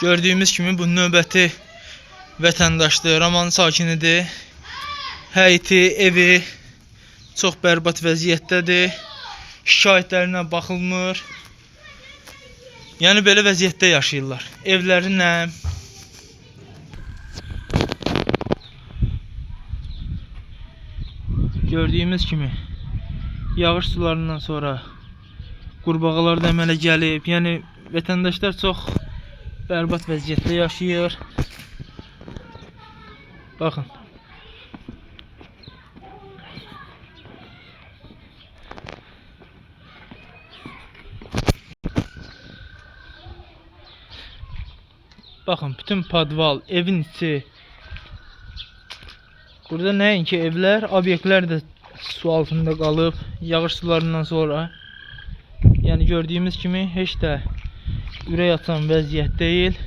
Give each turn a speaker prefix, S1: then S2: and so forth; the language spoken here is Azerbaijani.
S1: Gördüyümüz kimi bu növbəti vətəndaşdır, Raman sakinidir. Həyəti, evi çox bərbad vəziyyətdədir. Şikayətlərinə baxılmır. Yəni belə vəziyyətdə yaşayırlar. Evləri nəm. Gördüyümüz kimi yağış sularından sonra qurbağalar da əmələ gəlib. Yəni vətəndaşlar çox bərbad vəziyyətdə yaşayır. Baxın. Baxın, bütün podval, evin içi. Burada nəinki evlər, obyektlər də su altında qalıb, yağış sularından sonra. Yəni gördüyümüz kimi heç də ürək açan vəziyyət deyil.